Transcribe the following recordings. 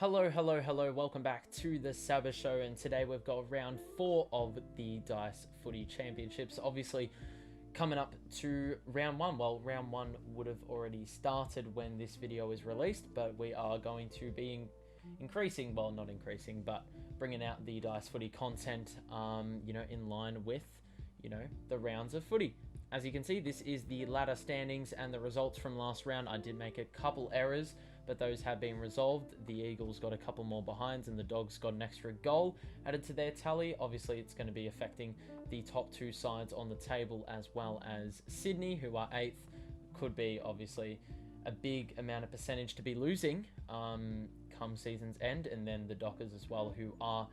Hello, hello, hello, welcome back to the Sabba Show, and today we've got round 4 of the Dice Footy Championships. Obviously, coming up to round 1. Well, round 1 would have already started when this video is released, but we are going to be increasing, well, not increasing, but bringing out the Dice Footy content, in line with, the rounds of footy. As you can see, this is the ladder standings and the results from last round. I did make a couple errors, but those have been resolved. The Eagles got a couple more behinds and the Dogs got an extra goal added to their tally. Obviously, it's going to be affecting the top two sides on the table, as well as Sydney, who are 8th. Could be, obviously, a big amount of percentage to be losing come season's end. And then the Dockers as well, who are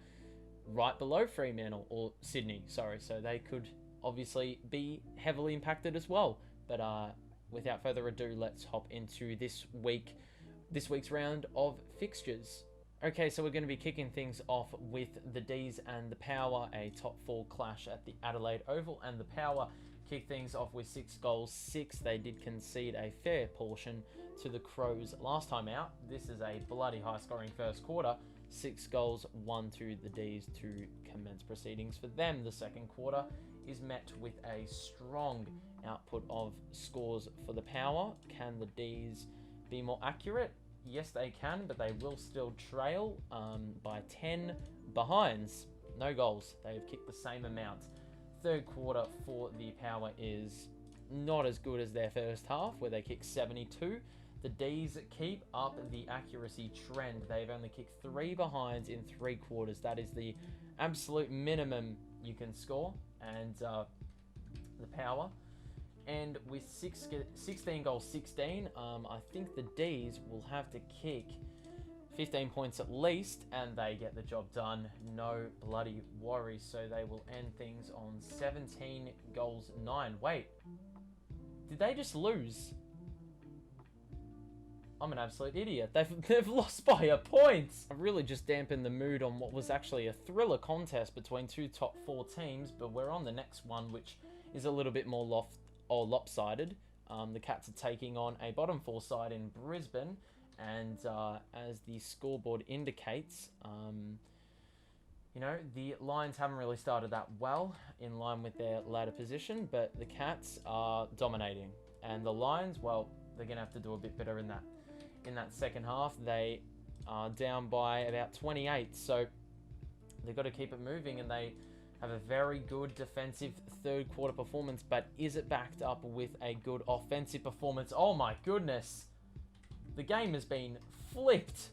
right below Fremantle, or Sydney, sorry. So they could obviously be heavily impacted as well. But without further ado, let's hop into this week's round of fixtures. Okay, so we're going to be kicking things off with the D's and the Power, a top 4 clash at the Adelaide Oval, and the Power kicked things off with 6 goals, 6. They did concede a fair portion to the Crows last time out. This is a bloody high scoring first quarter. 6 goals, 1 to the D's to commence proceedings for them. The second quarter is met with a strong output of scores for the Power. Can the D's be more accurate? Yes, they can, but they will still trail by 10 behinds. No goals. They have kicked the same amount. Third quarter for the Power is not as good as their first half, where they kicked 72. The D's keep up the accuracy trend. They've only kicked 3 behinds in 3 quarters. That is the absolute minimum you can score. And the Power, and with 16 goals, 16, I think the D's will have to kick 15 points at least, and they get the job done. No bloody worries. So they will end things on 17 goals, 9. Wait, did they just lose? I'm an absolute idiot. They've lost by a point. I've really just dampened the mood on what was actually a thriller contest between 2 top 4 teams, but we're on the next one, which is a little bit more lopsided. The Cats are taking on a bottom 4 side in Brisbane, and as the scoreboard indicates, the Lions haven't really started that well in line with their ladder position, but the Cats are dominating, and the Lions, well, they're going to have to do a bit better in that second half. They are down by about 28, so they've got to keep it moving, and they have a very good defensive third quarter performance, but is it backed up with a good offensive performance? Oh my goodness. The game has been flipped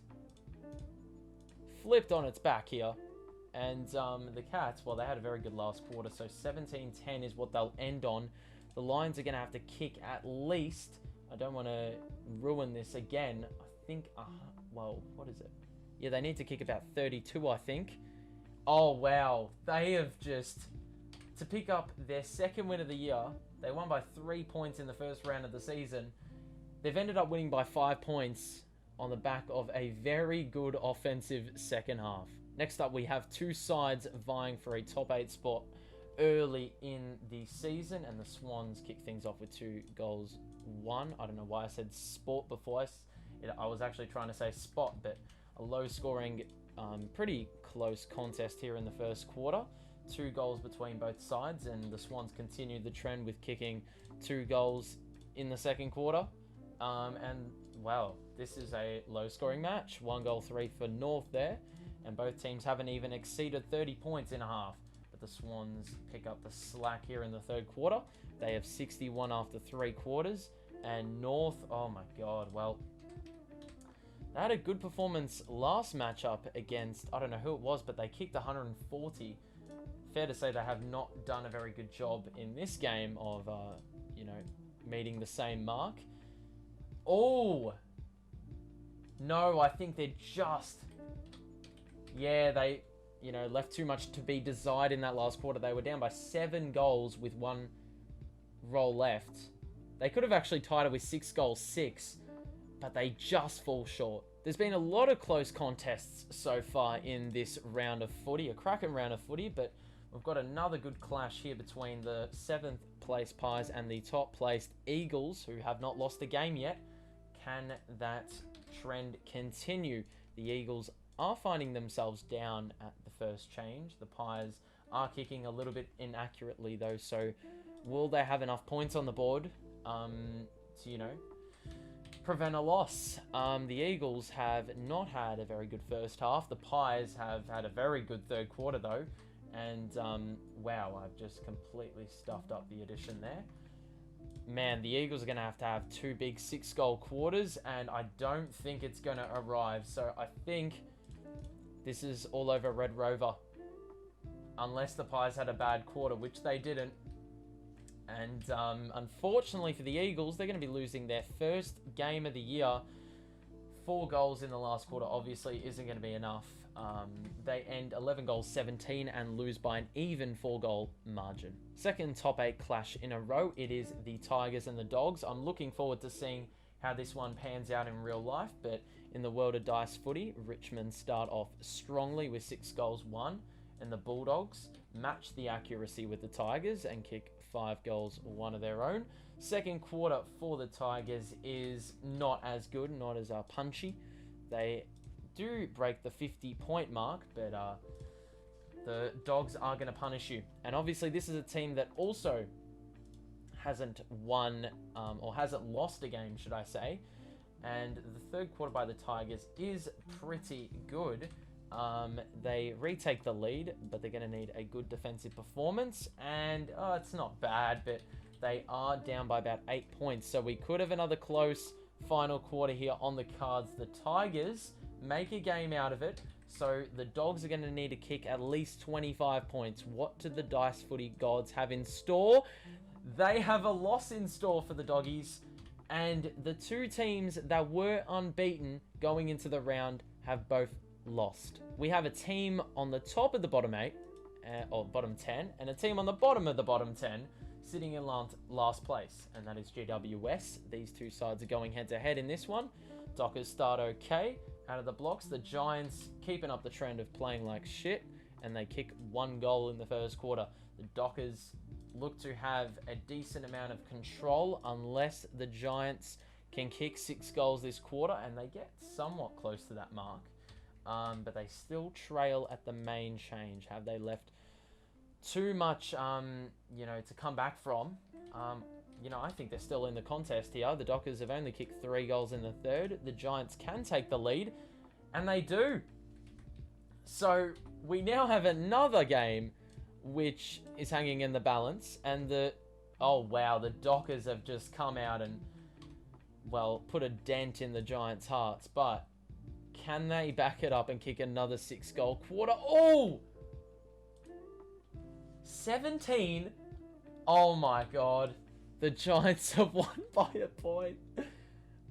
on its back here. And the Cats, well, they had a very good last quarter, so 17-10 is what they'll end on. The Lions are going to have to kick at least, I don't want to ruin this again, I think, what is it? Yeah, they need to kick about 32, I think. Oh, wow. They have just, to pick up their second win of the year, they won by 3 points in the first round of the season. They've ended up winning by 5 points on the back of a very good offensive second half. Next up, we have 2 sides vying for a top 8 spot early in the season, and the Swans kick things off with 2 goals, 1. I don't know why I said sport before. I was actually trying to say spot, but a low-scoring, pretty close contest here in the first quarter. 2 goals between both sides, and the Swans continued the trend with kicking 2 goals in the second quarter. And, well, this is a low-scoring match. 1 goal, 3 for North there, and both teams haven't even exceeded 30 points in a half. But the Swans pick up the slack here in the third quarter. They have 61 after 3 quarters, and North, oh my god, well, they had a good performance last matchup against, I don't know who it was, but they kicked 140. Fair to say they have not done a very good job in this game of, meeting the same mark. Oh! No, I think they're just... Yeah, they, left too much to be desired in that last quarter. They were down by 7 goals with 1 roll left. They could have actually tied it with 6 goals, 6. But they just fall short. There's been a lot of close contests so far in this round of footy, a cracking round of footy, but we've got another good clash here between the 7th place Pies and the top placed Eagles, who have not lost a game yet. Can that trend continue? The Eagles are finding themselves down at the first change. The Pies are kicking a little bit inaccurately though, so will they have enough points on the board to, you know, prevent a loss? The Eagles have not had a very good first half. The Pies have had a very good third quarter though. And wow, I've just completely stuffed up the addition there. Man, the Eagles are going to have 2 big 6-goal quarters, and I don't think it's going to arrive. So I think this is all over Red Rover. Unless the Pies had a bad quarter, which they didn't. And unfortunately for the Eagles, they're going to be losing their first game of the year. 4 goals in the last quarter obviously isn't going to be enough. They end 11 goals 17 and lose by an even 4-goal margin. Second top 8 clash in a row. It is the Tigers and the Dogs. I'm looking forward to seeing how this one pans out in real life. But in the world of dice footy, Richmond start off strongly with 6 goals won. And the Bulldogs match the accuracy with the Tigers and kick 5 goals, 1 of their own. Second quarter for the Tigers is not as good, not as punchy. They do break the 50-point mark, but the Dogs are going to punish you. And obviously this is a team that also hasn't won or hasn't lost a game, should I say. And the third quarter by the Tigers is pretty good. They retake the lead, but they're going to need a good defensive performance. And it's not bad, but they are down by about 8 points. So we could have another close final quarter here on the cards. The Tigers make a game out of it. So the Dogs are going to need to kick at least 25 points. What do the dice footy gods have in store? They have a loss in store for the Doggies. And the 2 teams that were unbeaten going into the round have both lost. We have a team on the top of the bottom 8, or bottom 10, and a team on the bottom of the bottom 10 sitting in last place, and that is GWS. These 2 sides are going head to head in this one. Dockers start okay out of the blocks. The Giants keeping up the trend of playing like shit, and they kick 1 goal in the first quarter. The Dockers look to have a decent amount of control unless the Giants can kick 6 goals this quarter, and they get somewhat close to that mark. But they still trail at the main change. Have they left too much, you know, to come back from? You know, I think they're still in the contest here. The Dockers have only kicked 3 goals in the third. The Giants can take the lead, and they do. So we now have another game which is hanging in the balance, and oh wow, the Dockers have just come out and, well, put a dent in the Giants' hearts. But can they back it up and kick another 6-goal quarter? Oh! 17. Oh my god. The Giants have won by a point.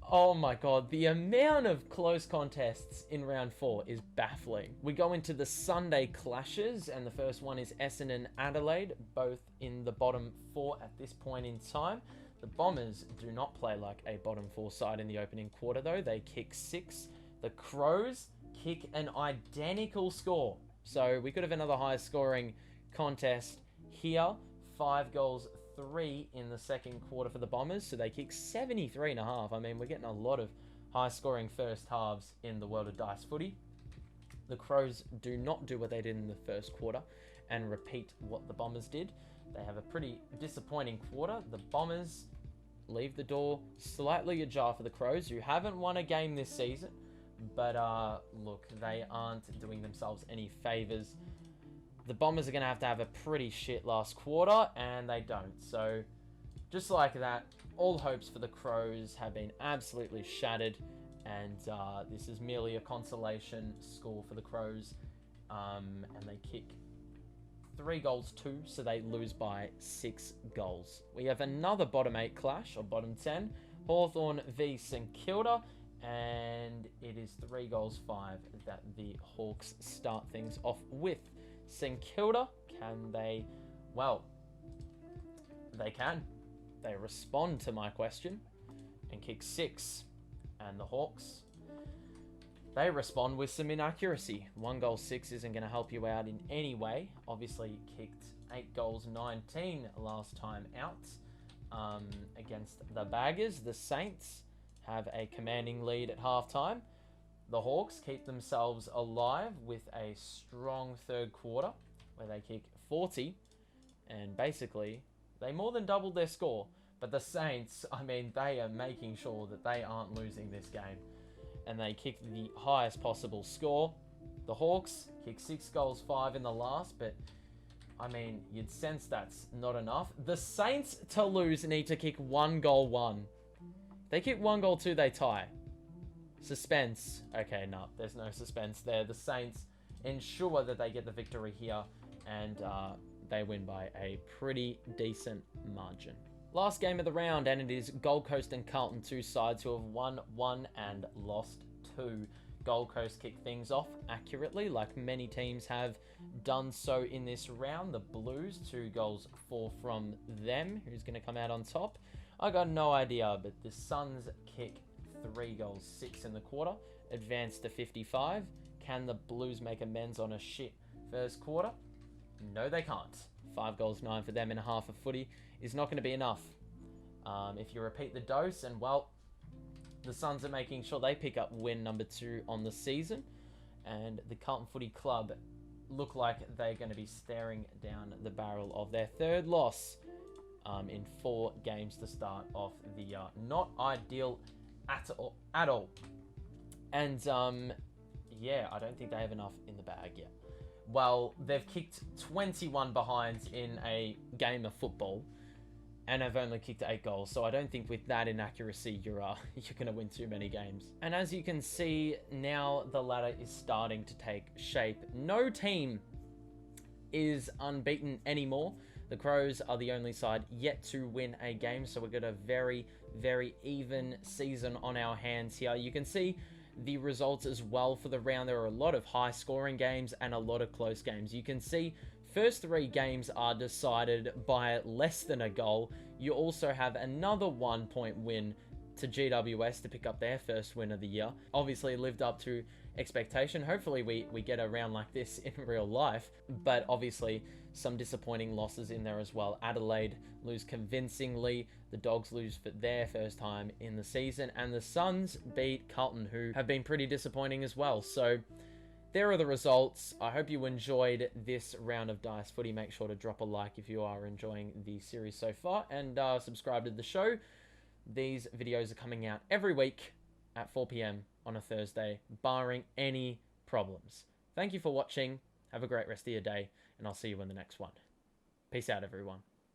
Oh my god. The amount of close contests in round 4 is baffling. We go into the Sunday clashes, and the first one is Essendon Adelaide, both in the bottom 4 at this point in time. The Bombers do not play like a bottom 4 side in the opening quarter though. They kick 6. The Crows kick an identical score. So we could have another high scoring contest here. 5 goals, 3 in the second quarter for the Bombers. So they kick 73.5. I mean, we're getting a lot of high scoring first halves in the world of dice footy. The Crows do not do what they did in the first quarter and repeat what the Bombers did. They have a pretty disappointing quarter. The Bombers leave the door slightly ajar for the Crows, who haven't won a game this season. But look, they aren't doing themselves any favors. The Bombers are going to have a pretty shit last quarter, and they don't. So just like that, all hopes for the Crows have been absolutely shattered, and this is merely a consolation score for the Crows. And they kick 3 goals 2, so they lose by 6 goals. We have another bottom 8 clash, or bottom 10, Hawthorn v St Kilda. And it is 3 goals 5 that the Hawks start things off with. St Kilda, can they? Well, they can. They respond to my question and kick 6. And the Hawks, they respond with some inaccuracy. 1 goal 6 isn't going to help you out in any way. Obviously kicked 8 goals 19 last time out against the Baggers. The Saints have a commanding lead at halftime. The Hawks keep themselves alive with a strong third quarter where they kick 40 and basically they more than doubled their score. But the Saints, I mean, they are making sure that they aren't losing this game. And they kick the highest possible score. The Hawks kick 6 goals, 5 in the last, but I mean, you'd sense that's not enough. The Saints to lose need to kick 1 goal, 1. They kick 1 goal, 2, they tie. Suspense. Okay, no, there's no suspense there. The Saints ensure that they get the victory here, and they win by a pretty decent margin. Last game of the round, and it is Gold Coast and Carlton, two sides who have won 1 and lost 2. Gold Coast kick things off accurately, like many teams have done so in this round. The Blues, 2 goals, 4 from them. Who's going to come out on top? I got no idea, but the Suns kick 3 goals, 6 in the quarter, advance to 55. Can the Blues make amends on a shit first quarter? No, they can't. 5 goals, 9 for them in a half of footy is not going to be enough. If you repeat the dose, and well, the Suns are making sure they pick up win number 2 on the season, and the Carlton Footy Club look like they're going to be staring down the barrel of their 3rd loss in 4 games to start off the year. Not ideal at all. And yeah, I don't think they have enough in the bag yet. Well, they've kicked 21 behinds in a game of football, and have only kicked 8 goals. So I don't think with that inaccuracy, you're going to win too many games. And as you can see, now the ladder is starting to take shape. No team is unbeaten anymore. The Crows are the only side yet to win a game. So we've got a very, very even season on our hands here. You can see the results as well for the round. There are a lot of high scoring games and a lot of close games. You can see first 3 games are decided by less than a goal. You also have another 1-point win to GWS to pick up their first win of the year. Obviously lived up to expectation. Hopefully we get a round like this in real life, but obviously some disappointing losses in there as well. Adelaide lose convincingly. The Dogs lose for their first time in the season, and the Suns beat Carlton, who have been pretty disappointing as well. So there are the results. I hope you enjoyed this round of Dice Footy. Make sure to drop a like if you are enjoying the series so far, and subscribe to the show. These videos are coming out every week at 4 p.m. on a Thursday, barring any problems. Thank you for watching. Have a great rest of your day, and I'll see you in the next one. Peace out, everyone.